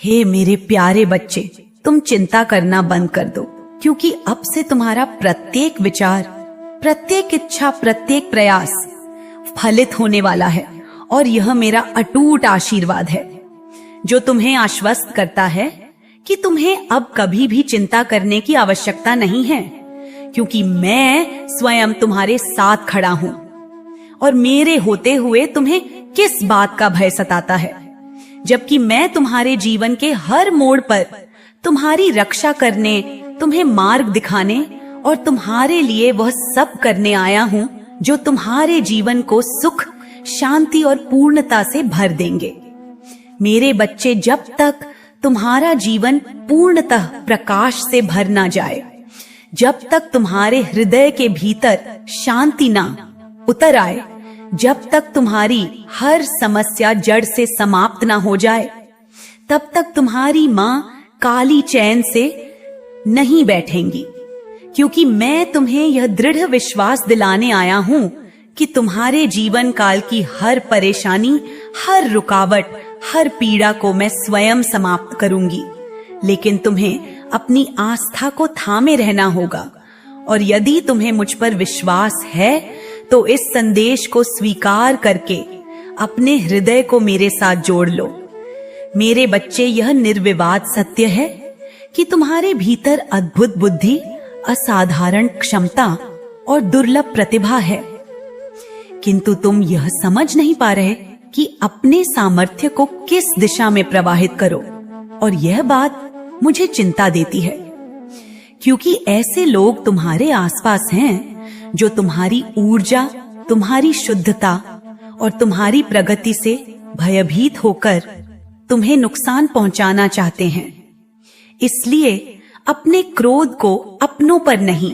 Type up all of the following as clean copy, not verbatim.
हे मेरे प्यारे बच्चे, तुम चिंता करना बंद कर दो, क्योंकि अब से तुम्हारा प्रत्येक विचार, प्रत्येक इच्छा, प्रत्येक प्रयास फलित होने वाला है। और यह मेरा अटूट आशीर्वाद है जो तुम्हें आश्वस्त करता है कि तुम्हें अब कभी भी चिंता करने की आवश्यकता नहीं है, क्योंकि मैं स्वयं तुम्हारे साथ खड़ा हूं। और मेरे होते हुए तुम्हें किस बात का भय सताता है, जबकि मैं तुम्हारे जीवन के हर मोड़ पर तुम्हारी रक्षा करने, तुम्हें मार्ग दिखाने और तुम्हारे लिए वह सब करने आया हूं जो तुम्हारे जीवन को सुख, शांति और पूर्णता से भर देंगे। मेरे बच्चे, जब तक तुम्हारा जीवन पूर्णतः प्रकाश से भर ना जाए, जब तक तुम्हारे हृदय के भीतर शांति ना उतर आए, जब तक तुम्हारी हर समस्या जड़ से समाप्त ना हो जाए, तब तक तुम्हारी मां काली चैन से नहीं बैठेंगी। क्योंकि मैं तुम्हें यह दृढ़ विश्वास दिलाने आया हूं कि तुम्हारे जीवन काल की हर परेशानी, हर रुकावट, हर पीड़ा को मैं स्वयं समाप्त करूंगी। लेकिन तुम्हें अपनी आस्था को थामे रहना होगा। और यदि तुम्हें मुझ पर विश्वास है तो इस संदेश को स्वीकार करके अपने हृदय को मेरे साथ जोड़ लो। मेरे बच्चे, यह निर्विवाद सत्य है कि तुम्हारे भीतर अद्भुत बुद्धि, असाधारण क्षमता और दुर्लभ प्रतिभा है, किंतु तुम यह समझ नहीं पा रहे कि अपने सामर्थ्य को किस दिशा में प्रवाहित करो। और यह बात मुझे चिंता देती है, क्योंकि ऐसे लोग तुम्हारे आसपास हैं जो तुम्हारी ऊर्जा, तुम्हारी शुद्धता और तुम्हारी प्रगति से भयभीत होकर तुम्हें नुकसान पहुंचाना चाहते हैं। इसलिए अपने क्रोध को अपनों पर नहीं,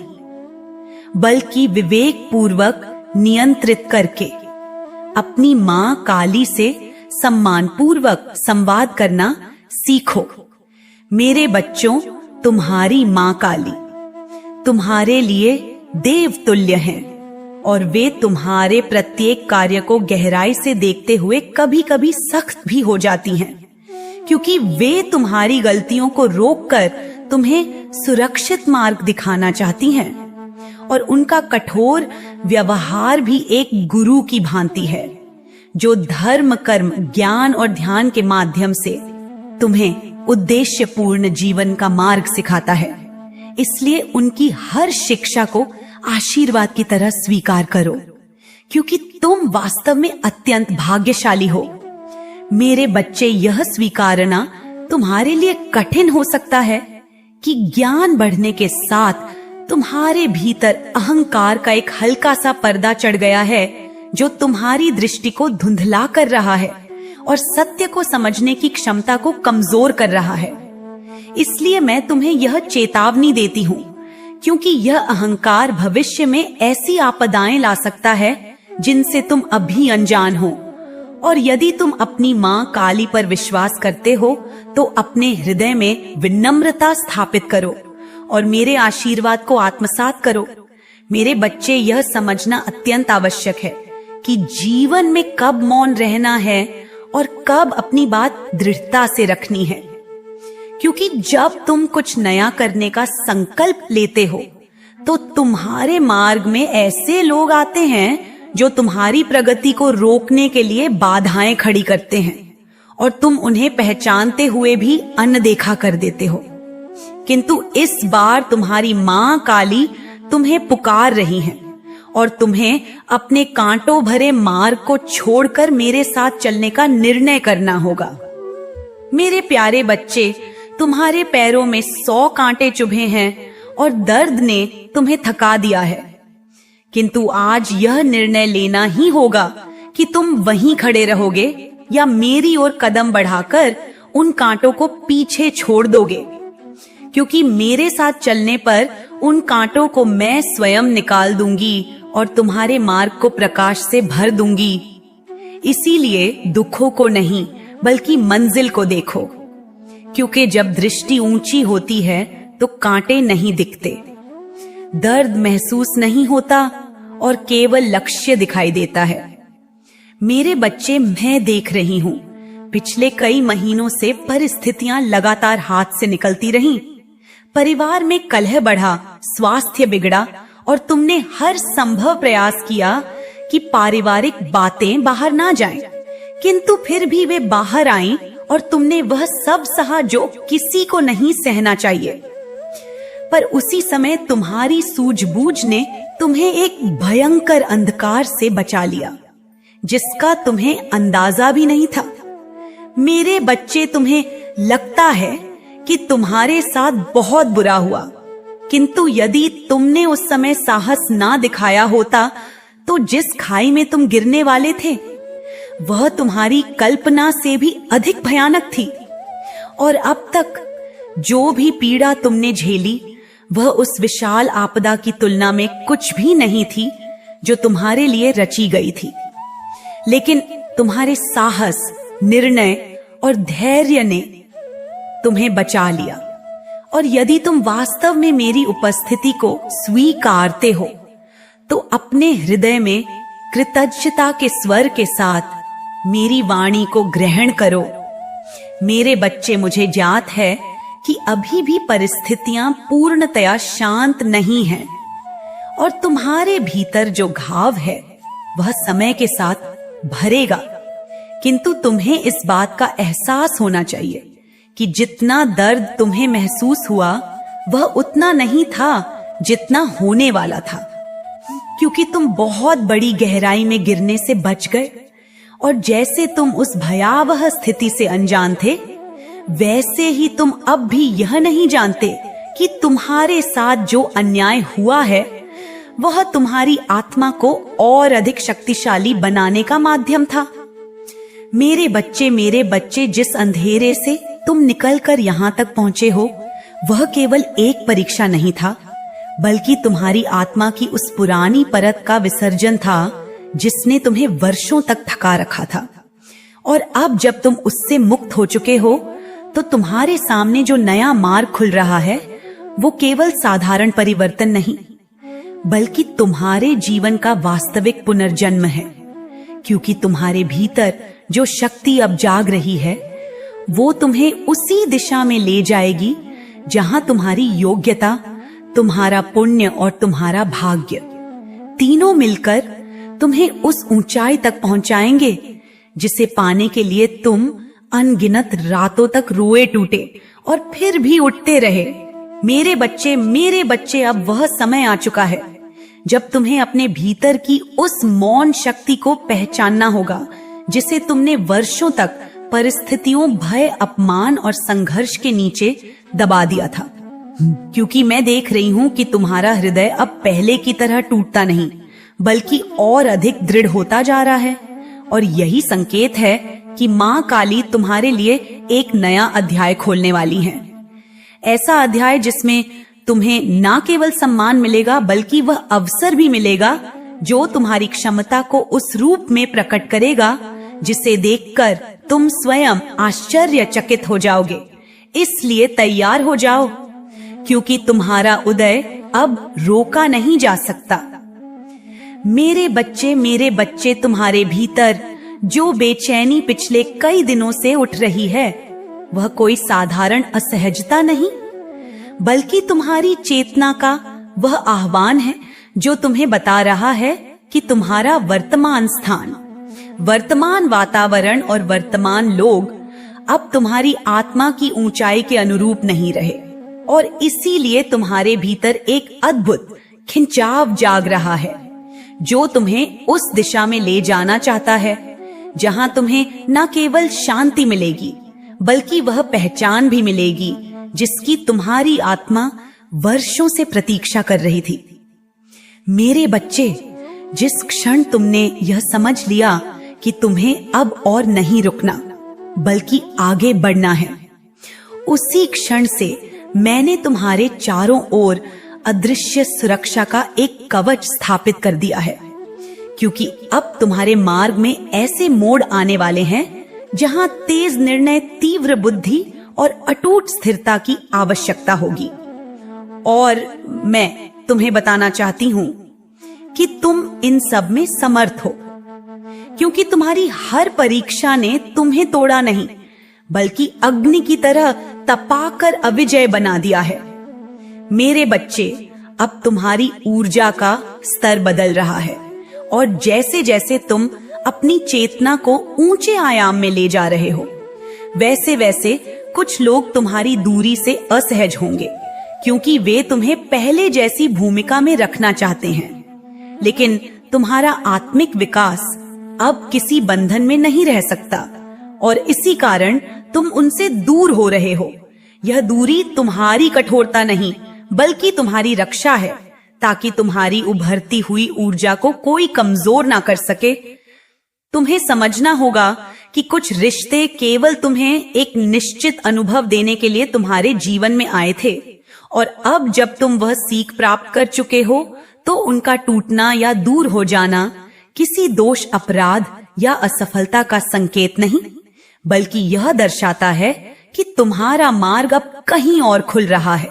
बल्कि विवेक पूर्वक नियंत्रित करके अपनी मां काली से सम्मान पूर्वक संवाद करना सीखो। मेरे बच्चों, तुम्हारी मां काली तुम्हारे लिए देवतुल्य हैं और वे तुम्हारे प्रत्येक कार्य को गहराई से देखते हुए कभी कभी सख्त भी हो जाती हैं, क्योंकि वे तुम्हारी गलतियों को रोककर तुम्हें सुरक्षित मार्ग दिखाना चाहती हैं। और उनका कठोर व्यवहार भी एक गुरु की भांति है, जो धर्म, कर्म, ज्ञान और ध्यान के माध्यम से तुम्हें उद्देश्यपूर्ण जीवन का मार्ग सिखाता है। इसलिए उनकी हर शिक्षा को आशीर्वाद की तरह स्वीकार करो, क्योंकि तुम वास्तव में अत्यंत भाग्यशाली हो। मेरे बच्चे, यह स्वीकारना तुम्हारे लिए कठिन हो सकता है कि ज्ञान बढ़ने के साथ तुम्हारे भीतर अहंकार का एक हल्का सा पर्दा चढ़ गया है, जो तुम्हारी दृष्टि को धुंधला कर रहा है और सत्य को समझने की क्षमता को कमजोर कर रहा है। इसलिए मैं तुम्हें यह चेतावनी देती हूँ, क्योंकि यह अहंकार भविष्य में ऐसी आपदाएं ला सकता है जिनसे तुम अभी अनजान हो। और यदि तुम अपनी मां काली पर विश्वास करते हो तो अपने हृदय में विनम्रता स्थापित करो और मेरे आशीर्वाद को आत्मसात करो। मेरे बच्चे, यह समझना अत्यंत आवश्यक है कि जीवन में कब मौन रहना है और कब अपनी बात दृढ़ता से रखनी है। क्योंकि जब तुम कुछ नया करने का संकल्प लेते हो तो तुम्हारे मार्ग में ऐसे लोग आते हैं जो तुम्हारी प्रगति को रोकने के लिए बाधाएं खड़ी करते हैं, और तुम उन्हें पहचानते हुए भी अनदेखा कर देते हो। किंतु इस बार तुम्हारी मां काली तुम्हें पुकार रही हैं और तुम्हें अपने कांटों भरे मार्ग को छोड़कर मेरे साथ चलने का निर्णय करना होगा। मेरे प्यारे बच्चे, तुम्हारे पैरों में 100 कांटे चुभे हैं और दर्द ने तुम्हें थका दिया है, किंतु आज यह निर्णय लेना ही होगा कि तुम वहीं खड़े रहोगे या मेरी ओर कदम बढ़ाकर उन कांटों को पीछे छोड़ दोगे। क्योंकि मेरे साथ चलने पर उन कांटों को मैं स्वयं निकाल दूंगी और तुम्हारे मार्ग को प्रकाश से भर दूंगी। इसीलिए दुखों को नहीं बल्कि मंजिल को देखो, क्योंकि जब दृष्टि ऊंची होती है तो कांटे नहीं दिखते, दर्द महसूस नहीं होता और केवल लक्ष्य दिखाई देता है। मेरे बच्चे, मैं देख रही हूँ पिछले कई महीनों से परिस्थितियां लगातार हाथ से निकलती रहीं। परिवार में कलह बढ़ा, स्वास्थ्य बिगड़ा और तुमने हर संभव प्रयास किया कि पारिवारिक बातें बाहर ना जाएं, किंतु फिर भी वे बाहर आईं और तुमने वह सब सहा जो किसी को नहीं सहना चाहिए। पर उसी समय तुम्हारी सूझबूझ ने तुम्हें एक भयंकर अंधकार से बचा लिया, जिसका तुम्हें अंदाजा भी नहीं था। मेरे बच्चे, तुम्हें लगता है कि तुम्हारे साथ बहुत बुरा हुआ, किंतु यदि तुमने उस समय साहस ना दिखाया होता तो जिस खाई में तुम गिरने वाले थे वह तुम्हारी कल्पना से भी अधिक भयानक थी। और अब तक जो भी पीड़ा तुमने झेली वह उस विशाल आपदा की तुलना में कुछ भी नहीं थी जो तुम्हारे लिए रची गई थी। लेकिन तुम्हारे साहस, निर्णय और धैर्य ने तुम्हें बचा लिया। और यदि तुम वास्तव में मेरी उपस्थिति को स्वीकारते हो तो अपने हृदय में कृतज्ञता के स्वर के साथ मेरी वाणी को ग्रहण करो। मेरे बच्चे, मुझे ज्ञात है कि अभी भी परिस्थितियां पूर्णतया शांत नहीं हैं और तुम्हारे भीतर जो घाव है वह समय के साथ भरेगा, किंतु तुम्हें इस बात का एहसास होना चाहिए कि जितना दर्द तुम्हें महसूस हुआ वह उतना नहीं था जितना होने वाला था, क्योंकि तुम बहुत बड़ी गहराई में गिरने से बच गए। और जैसे तुम उस भयावह स्थिति से अनजान थे, वैसे ही तुम अब भी यह नहीं जानते कि तुम्हारे साथ जो अन्याय हुआ है वह तुम्हारी आत्मा को और अधिक शक्तिशाली बनाने का माध्यम था। मेरे बच्चे, जिस अंधेरे से तुम निकलकर यहाँ तक पहुंचे हो वह केवल एक परीक्षा नहीं था, बल्कि तुम्हारी आत्मा की उस पुरानी परत का विसर्जन था जिसने तुम्हें वर्षों तक थका रखा था। और अब जब तुम उससे मुक्त हो चुके हो तो तुम्हारे सामने जो नया मार्ग खुल रहा है वो केवल साधारण परिवर्तन नहीं, बल्कि तुम्हारे जीवन का वास्तविक पुनर्जन्म है। क्योंकि तुम्हारे भीतर जो शक्ति अब जाग रही है वो तुम्हें उसी दिशा में ले जाएगी जहां तुम्हारी योग्यता, तुम्हारा पुण्य और तुम्हारा भाग्य तीनों मिलकर तुम्हें उस ऊंचाई तक पहुंचाएंगे जिसे पाने के लिए तुम अनगिनत रातों तक रोए टूटे और फिर भी उठते रहे। मेरे बच्चे, अब वह समय आ चुका है जब तुम्हें अपने भीतर की उस मौन शक्ति को पहचानना होगा जिसे तुमने वर्षों तक परिस्थितियों, भय, अपमान और संघर्ष के नीचे दबा दिया था। क्योंकि मैं देख रही हूं कि तुम्हारा हृदय अब पहले की तरह टूटता नहीं, बल्कि और अधिक दृढ़ होता जा रहा है। और यही संकेत है कि मां काली तुम्हारे लिए एक नया अध्याय खोलने वाली है। ऐसा अध्याय जिसमें तुम्हें ना केवल सम्मान मिलेगा बल्कि वह अवसर भी मिलेगा जो तुम्हारी क्षमता को उस रूप में प्रकट करेगा जिसे देखकर तुम स्वयं आश्चर्यचकित हो जाओगे। इसलिए तैयार हो जाओ, क्योंकि तुम्हारा उदय अब रोका नहीं जा सकता। मेरे बच्चे, तुम्हारे भीतर जो बेचैनी पिछले कई दिनों से उठ रही है वह कोई साधारण असहजता नहीं, बल्कि तुम्हारी चेतना का वह आह्वान है जो तुम्हें बता रहा है कि तुम्हारा वर्तमान स्थान, वर्तमान वातावरण और वर्तमान लोग अब तुम्हारी आत्मा की ऊंचाई के अनुरूप नहीं रहे। और इसीलिए तुम्हारे भीतर एक अद्भुत खिंचाव जाग रहा है जो तुम्हें उस दिशा में ले जाना चाहता है जहां तुम्हें न केवल शांति मिलेगी बल्कि वह पहचान भी मिलेगी जिसकी तुम्हारी आत्मा वर्षों से प्रतीक्षा कर रही थी। मेरे बच्चे, जिस क्षण तुमने यह समझ लिया कि तुम्हें अब और नहीं रुकना बल्कि आगे बढ़ना है, उसी क्षण से मैंने तुम्हारे चारों ओर अदृश्य सुरक्षा का एक कवच स्थापित कर दिया है। क्योंकि अब तुम्हारे मार्ग में ऐसे मोड़ आने वाले हैं जहां तेज निर्णय, तीव्र बुद्धि और अटूट स्थिरता की आवश्यकता होगी। और मैं तुम्हें बताना चाहती हूं कि तुम इन सब में समर्थ हो। क्योंकि तुम्हारी हर परीक्षा ने तुम्हें तोड़ा नहीं, बल्कि अग्नि की तरह तपाकर अविजय बना दिया है। मेरे बच्चे, अब तुम्हारी ऊर्जा का स्तर बदल रहा है, और जैसे जैसे तुम अपनी चेतना को ऊंचे आयाम में ले जा रहे हो, वैसे वैसे कुछ लोग तुम्हारी दूरी से असहज होंगे, क्योंकि वे तुम्हें पहले जैसी भूमिका में रखना चाहते हैं। लेकिन तुम्हारा आत्मिक विकास अब किसी बंधन में नहीं रह सकता, और इसी कारण तुम उनसे दूर हो रहे हो। यह दूरी तुम्हारी कठोरता नहीं, बल्कि तुम्हारी रक्षा है, ताकि तुम्हारी उभरती हुई ऊर्जा को कोई कमजोर ना कर सके। तुम्हें समझना होगा कि कुछ रिश्ते केवल तुम्हें एक निश्चित अनुभव देने के लिए तुम्हारे जीवन में आए थे, और अब जब तुम वह सीख प्राप्त कर चुके हो, तो उनका टूटना या दूर हो जाना किसी दोष, अपराध या असफलता का संकेत नहीं, बल्कि यह दर्शाता है कि तुम्हारा मार्ग अब कहीं और खुल रहा है,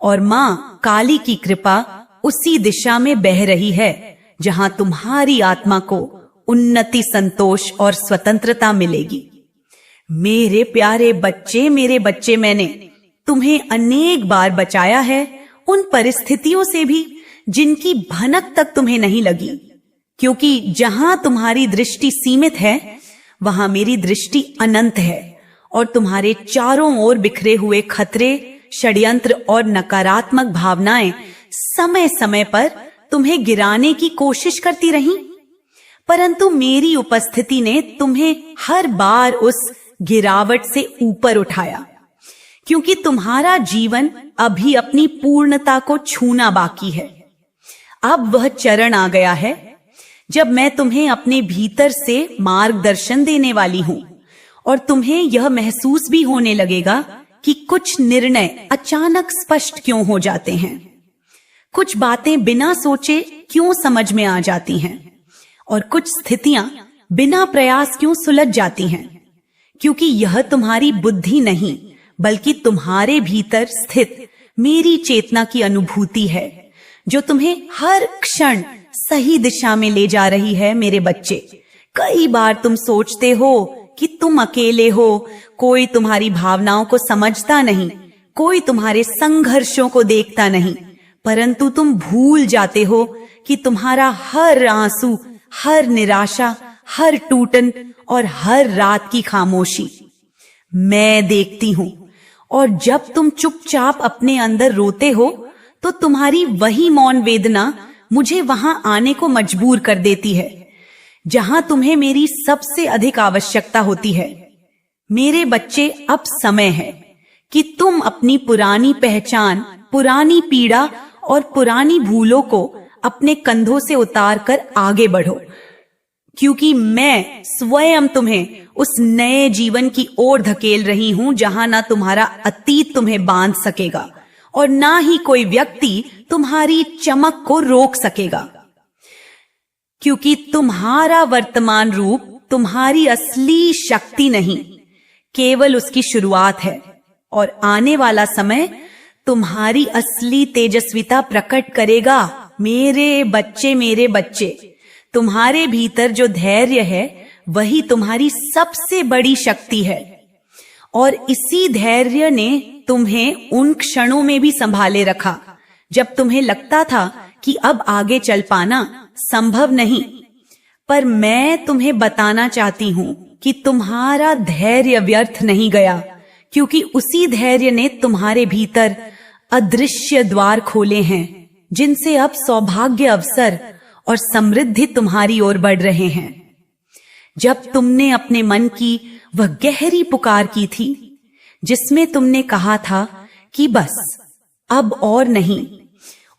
और माँ काली की कृपा उसी दिशा में बह रही है जहां तुम्हारी आत्मा को उन्नति, संतोष और स्वतंत्रता मिलेगी। मेरे प्यारे बच्चे, मेरे बच्चे, मैंने तुम्हें अनेक बार बचाया है उन परिस्थितियों से भी जिनकी भनक तक तुम्हें नहीं लगी, क्योंकि जहां तुम्हारी दृष्टि सीमित है, वहां मेरी दृष्टि अनंत है, और तुम्हारे चारों ओर बिखरे हुए खतरे, षड्यंत्र और नकारात्मक भावनाएं समय समय पर तुम्हें गिराने की कोशिश करती रहीं, परंतु मेरी उपस्थिति ने तुम्हें हर बार उस गिरावट से ऊपर उठाया, क्योंकि तुम्हारा जीवन अभी अपनी पूर्णता को छूना बाकी है। अब वह चरण आ गया है जब मैं तुम्हें अपने भीतर से मार्गदर्शन देने वाली हूं, और तुम्हें यह महसूस भी होने लगेगा कि कुछ निर्णय अचानक स्पष्ट क्यों हो जाते हैं, कुछ बातें बिना सोचे क्यों समझ में आ जाती हैं, और कुछ स्थितियां बिना प्रयास क्यों सुलझ जाती हैं, क्योंकि यह तुम्हारी बुद्धि नहीं, बल्कि तुम्हारे भीतर स्थित मेरी चेतना की अनुभूति है, जो तुम्हें हर क्षण सही दिशा में ले जा रही है। मेरे बच्चे, कई बार तुम सोचते हो कि तुम अकेले हो, कोई तुम्हारी भावनाओं को समझता नहीं, कोई तुम्हारे संघर्षों को देखता नहीं, परंतु तुम भूल जाते हो कि तुम्हारा हर आंसू, हर निराशा, हर टूटन और हर रात की खामोशी मैं देखती हूं, और जब तुम चुपचाप अपने अंदर रोते हो, तो तुम्हारी वही मौन वेदना मुझे वहां आने को मजबूर कर देती है, जहां तुम्हें मेरी सबसे अधिक आवश्यकता होती है। मेरे बच्चे, अब समय है कि तुम अपनी पुरानी पहचान, पुरानी पीड़ा और पुरानी भूलों को अपने कंधों से उतार कर आगे बढ़ो, क्योंकि मैं स्वयं तुम्हें उस नए जीवन की ओर धकेल रही हूं, जहां ना तुम्हारा अतीत तुम्हें बांध सकेगा, और ना ही कोई व्यक्ति तुम्हारी चमक को रोक सकेगा, क्योंकि तुम्हारा वर्तमान रूप तुम्हारी असली शक्ति नहीं, केवल उसकी शुरुआत है, और आने वाला समय तुम्हारी असली तेजस्विता प्रकट करेगा। मेरे बच्चे, मेरे बच्चे, तुम्हारे भीतर जो धैर्य है, वही तुम्हारी सबसे बड़ी शक्ति है, और इसी धैर्य ने तुम्हें उन क्षणों में भी संभाले रखा जब तुम्हें लगता था कि अब आगे चल पाना संभव नहीं। पर मैं तुम्हें बताना चाहती हूं कि तुम्हारा धैर्य व्यर्थ नहीं गया, क्योंकि उसी धैर्य ने तुम्हारे भीतर अदृश्य द्वार खोले हैं, जिनसे अब सौभाग्य, अवसर और समृद्धि तुम्हारी ओर बढ़ रहे हैं। जब तुमने अपने मन की वह गहरी पुकार की थी, जिसमें तुमने कहा था कि बस अब और नहीं,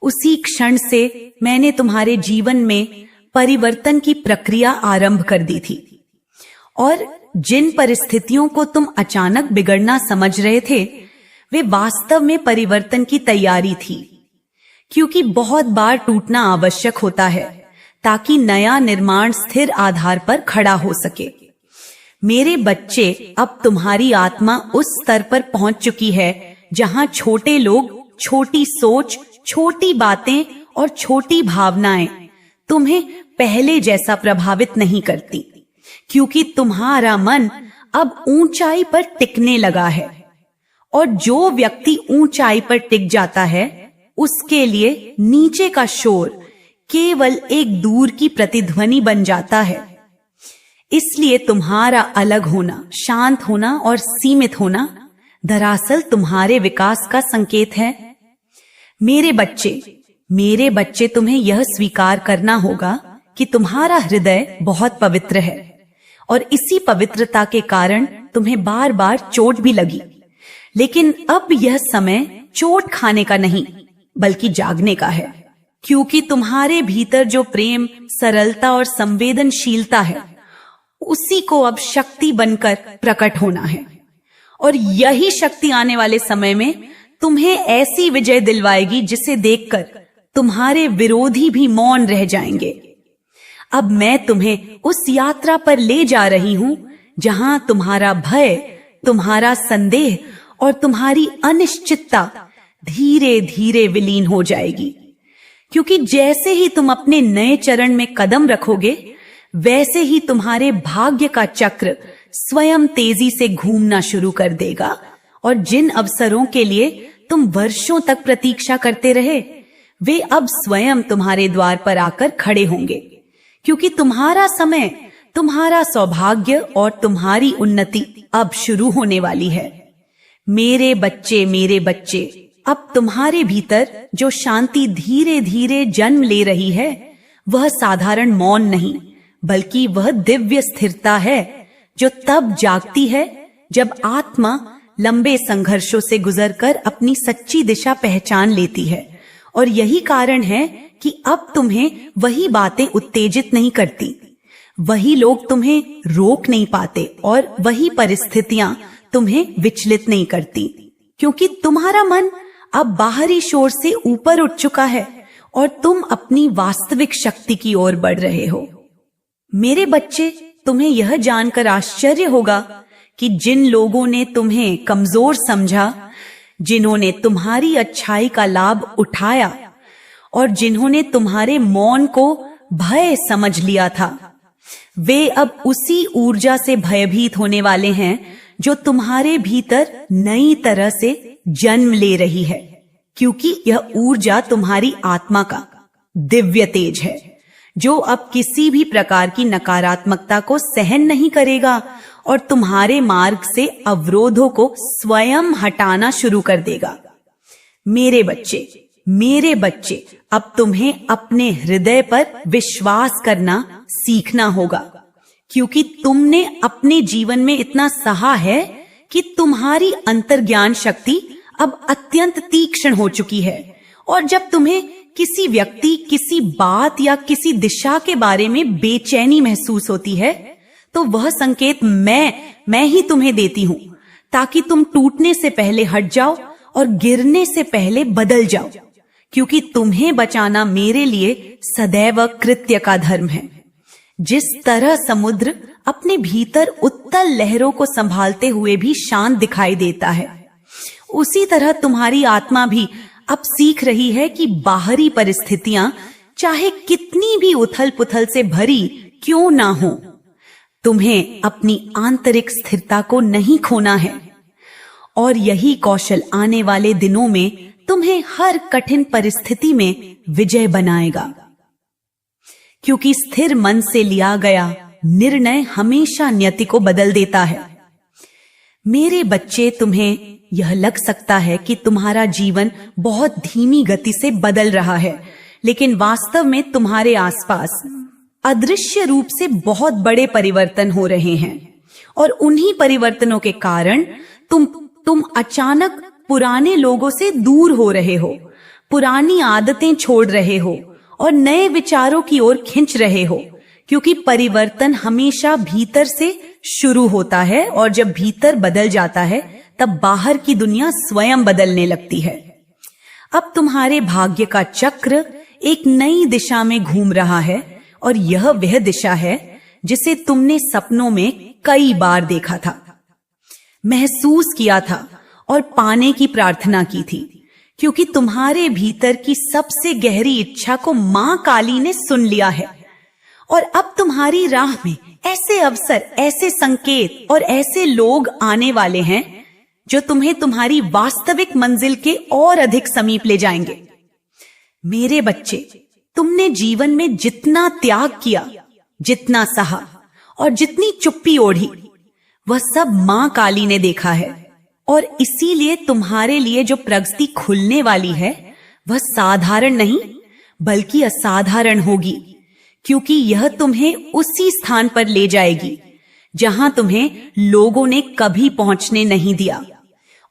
उसी क्षण से मैंने तुम्हारे जीवन में परिवर्तन की प्रक्रिया आरंभ कर दी थी, और जिन परिस्थितियों को तुम अचानक बिगड़ना समझ रहे थे, वे वास्तव में परिवर्तन की तैयारी थी, क्योंकि बहुत बार टूटना आवश्यक होता है ताकि नया निर्माण स्थिर आधार पर खड़ा हो सके। मेरे बच्चे, अब तुम्हारी आत्मा उस स्तर पर पहुंच चुकी है जहां छोटे लोग, छोटी सोच, छोटी बातें और छोटी भावनाएं तुम्हें पहले जैसा प्रभावित नहीं करती, क्योंकि तुम्हारा मन अब ऊंचाई पर टिकने लगा है। और जो व्यक्ति ऊंचाई पर टिक जाता है उसके लिए नीचे का शोर केवल एक दूर की प्रतिध्वनि बन जाता है। इसलिए तुम्हारा अलग होना, शांत होना और सीमित होना दरअसल तुम्हारे विकास का संकेत है। मेरे बच्चे, तुम्हें यह स्वीकार करना होगा कि तुम्हारा हृदय बहुत पवित्र है और इसी पवित्रता के कारण तुम्हें बार बार चोट भी लगी। लेकिन अब यह समय चोट खाने का नहीं बल्कि जागने का है, क्योंकि तुम्हारे भीतर जो प्रेम, सरलता और संवेदनशीलता है उसी को अब शक्ति बनकर प्रकट होना है। और यही शक्ति आने वाले समय में तुम्हें ऐसी विजय दिलवाएगी जिसे देखकर तुम्हारे विरोधी भी मौन रह जाएंगे। अब मैं तुम्हें उस यात्रा पर ले जा रही हूं जहां तुम्हारा भय, तुम्हारा संदेह और तुम्हारी अनिश्चितता धीरे धीरे विलीन हो जाएगी। क्योंकि जैसे ही तुम अपने नए चरण में कदम रखोगे वैसे ही तुम्हारे भाग्य का चक्र स्वयं तेजी से घूमना शुरू कर देगा और जिन अवसरों के लिए तुम वर्षों तक प्रतीक्षा करते रहे वे अब स्वयं तुम्हारे द्वार पर आकर खड़े होंगे। क्योंकि तुम्हारा समय, तुम्हारा सौभाग्य और तुम्हारी उन्नति अब शुरू होने वाली है। मेरे बच्चे, अब तुम्हारे भीतर जो शांति धीरे धीरे जन्म ले रही है वह साधारण मौन नहीं बल्कि वह दिव्य स्थिरता है जो तब जागती है जब आत्मा लंबे संघर्षों से गुजरकर अपनी सच्ची दिशा पहचान लेती है। और यही कारण है कि अब तुम्हें वही बातें उत्तेजित नहीं करती, वही लोग तुम्हें रोक नहीं पाते और वही परिस्थितियां तुम्हें विचलित नहीं करती, क्योंकि तुम्हारा मन अब बाहरी शोर से ऊपर उठ चुका है और तुम अपनी वास्तविक शक्ति की ओर बढ़ रहे हो। मेरे बच्चे, तुम्हें यह जानकर आश्चर्य होगा कि जिन लोगों ने तुम्हें कमजोर समझा, जिन्होंने तुम्हारी अच्छाई का लाभ उठाया और जिन्होंने तुम्हारे मौन को भय समझ लिया था, वे अब उसी ऊर्जा से भयभीत होने वाले हैं जो तुम्हारे भीतर नई तरह से जन्म ले रही है। क्योंकि यह ऊर्जा तुम्हारी आत्मा का दिव्य तेज है जो अब किसी भी प्रकार की नकारात्मकता को सहन नहीं करेगा और तुम्हारे मार्ग से अवरोधों को स्वयं हटाना शुरू कर देगा। मेरे बच्चे, अब तुम्हें अपने हृदय पर विश्वास करना सीखना होगा, क्योंकि तुमने अपने जीवन में इतना सहा है कि तुम्हारी अंतर्ज्ञान शक्ति अब अत्यंत तीक्ष्ण हो चुकी है। और जब तुम्हें किसी व्यक्ति, किसी बात या किसी दिशा के बारे में बेचैनी महसूस होती है तो वह संकेत मैं ही तुम्हें देती हूं, ताकि तुम टूटने से पहले हट जाओ और गिरने से पहले बदल जाओ। क्योंकि तुम्हें बचाना मेरे लिए सदैव कृत्य का धर्म है। जिस तरह समुद्र अपने भीतर उत्तल लहरों को संभालते हुए भी शांत दिखाई देता है, उसी तरह तुम्हारी आत्मा भी अब सीख रही है कि बाहरी परिस्थितियां चाहे कितनी भी उथल पुथल से भरी क्यों ना हो, तुम्हें अपनी आंतरिक स्थिरता को नहीं खोना है। और यही कौशल आने वाले दिनों में तुम्हें हर कठिन परिस्थिति में विजय बनाएगा। क्योंकि स्थिर मन से लिया गया निर्णय हमेशा नियति को बदल देता है। मेरे बच्चे, तुम्हें यह लग सकता है कि तुम्हारा जीवन बहुत धीमी गति से बदल रहा है, लेकिन वास्तव में तुम्हारे आसपास अदृश्य रूप से बहुत बड़े परिवर्तन हो रहे हैं। और उन्हीं परिवर्तनों के कारण तुम अचानक पुराने लोगों से दूर हो रहे हो, पुरानी आदतें छोड़ रहे हो और नए विचारों की ओर खिंच रहे हो। क्योंकि परिवर्तन हमेशा भीतर से शुरू होता है और जब भीतर बदल जाता है तब बाहर की दुनिया स्वयं बदलने लगती है। अब तुम्हारे भाग्य का चक्र एक नई दिशा में घूम रहा है और यह वह दिशा है जिसे तुमने सपनों में कई बार देखा था, महसूस किया था और पाने की प्रार्थना की थी। क्योंकि तुम्हारे भीतर की सबसे गहरी इच्छा को मां काली ने सुन लिया है और अब तुम्हारी राह में ऐसे अवसर, ऐसे संकेत और ऐसे लोग आने वाले हैं जो तुम्हें तुम्हारी वास्तविक मंजिल के और अधिक समीप ले जाएंगे। मेरे बच्चे, तुमने जीवन में जितना त्याग किया, जितना सहा और जितनी चुप्पी ओढ़ी, वह सब मां काली ने देखा है। और इसीलिए तुम्हारे लिए जो प्रगति खुलने वाली है वह साधारण नहीं बल्कि असाधारण होगी, क्योंकि यह तुम्हें उसी स्थान पर ले जाएगी जहां तुम्हें लोगों ने कभी पहुंचने नहीं दिया।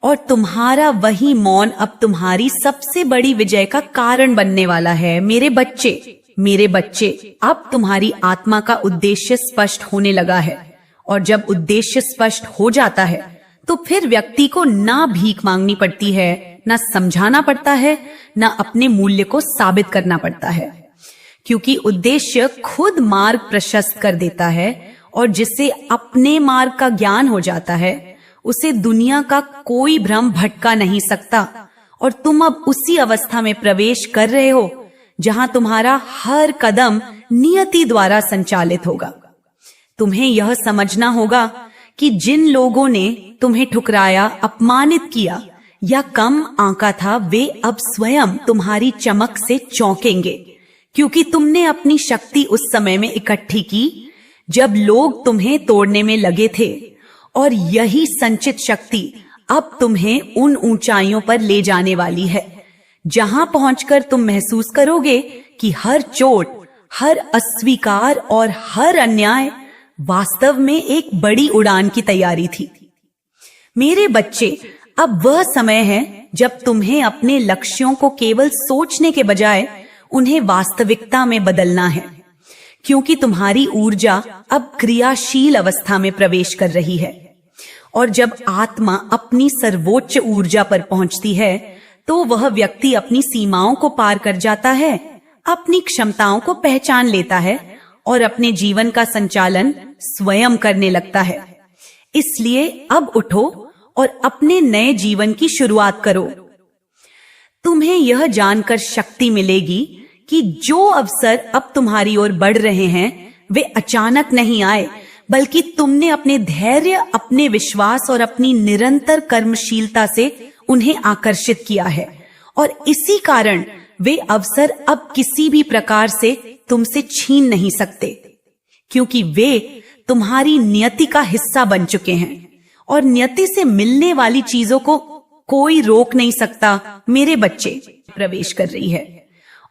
और तुम्हारा वही मौन अब तुम्हारी सबसे बड़ी विजय का कारण बनने वाला है। मेरे बच्चे, अब तुम्हारी आत्मा का उद्देश्य स्पष्ट होने लगा है। और जब उद्देश्य स्पष्ट हो जाता है तो फिर व्यक्ति को ना भीख मांगनी पड़ती है, ना समझाना पड़ता है, ना अपने मूल्य को साबित करना पड़ता है, क्योंकि उद्देश्य खुद मार्ग प्रशस्त कर देता है। और जिसे अपने मार्ग का ज्ञान हो जाता है उसे दुनिया का कोई भ्रम भटका नहीं सकता। और तुम अब उसी अवस्था में प्रवेश कर रहे हो जहां तुम्हारा हर कदम नियति द्वारा संचालित होगा। तुम्हें यह समझना होगा कि जिन लोगों ने तुम्हें ठुकराया, अपमानित किया या कम आंका था, वे अब स्वयं तुम्हारी चमक से चौंकेंगे, क्योंकि तुमने अपनी शक्ति उस समय में इकट्ठी की जब लोग तुम्हें तोड़ने में लगे थे। और यही संचित शक्ति अब तुम्हें उन ऊंचाइयों पर ले जाने वाली है जहां पहुंचकर तुम महसूस करोगे कि हर चोट, हर अस्वीकार और हर अन्याय वास्तव में एक बड़ी उड़ान की तैयारी थी। मेरे बच्चे, अब वह समय है जब तुम्हें अपने लक्ष्यों को केवल सोचने के बजाय उन्हें वास्तविकता में बदलना है, क्योंकि तुम्हारी ऊर्जा अब क्रियाशील अवस्था में प्रवेश कर रही है। और जब आत्मा अपनी सर्वोच्च ऊर्जा पर पहुंचती है तो वह व्यक्ति अपनी सीमाओं को पार कर जाता है, अपनी क्षमताओं को पहचान लेता है और अपने जीवन का संचालन स्वयं करने लगता है। इसलिए अब उठो और अपने नए जीवन की शुरुआत करो। तुम्हें यह जानकर शक्ति मिलेगी कि जो अवसर अब तुम्हारी ओर बढ़ रहे हैं वे अचानक नहीं आए, बल्कि तुमने अपने धैर्य, अपने विश्वास और अपनी निरंतर कर्मशीलता से उन्हें आकर्षित किया है। और इसी कारण वे अवसर अब किसी भी प्रकार से तुमसे छीन नहीं सकते, क्योंकि वे तुम्हारी नियति का हिस्सा बन चुके हैं। और नियति से मिलने वाली चीजों को कोई रोक नहीं सकता। मेरे बच्चे, प्रवेश कर रही है।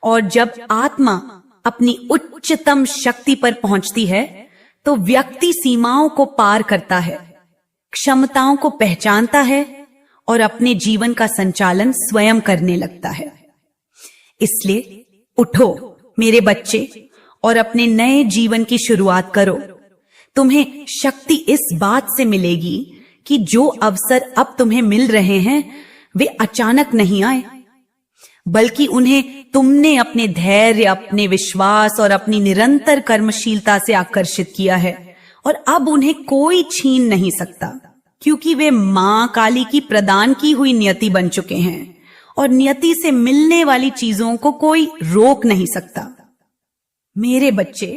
और जब आत्मा अपनी उच्चतम शक्ति पर पहुंचती है तो व्यक्ति सीमाओं को पार करता है, क्षमताओं को पहचानता है और अपने जीवन का संचालन स्वयं करने लगता है। इसलिए उठो मेरे बच्चे और अपने नए जीवन की शुरुआत करो। तुम्हें शक्ति इस बात से मिलेगी कि जो अवसर अब तुम्हें मिल रहे हैं वे अचानक नहीं आए, बल्कि उन्हें तुमने अपने धैर्य, अपने विश्वास और अपनी निरंतर कर्मशीलता से आकर्षित किया है। और अब उन्हें कोई छीन नहीं सकता, क्योंकि वे मां काली की प्रदान की हुई नियति बन चुके हैं और नियति से मिलने वाली चीजों को कोई रोक नहीं सकता। मेरे बच्चे,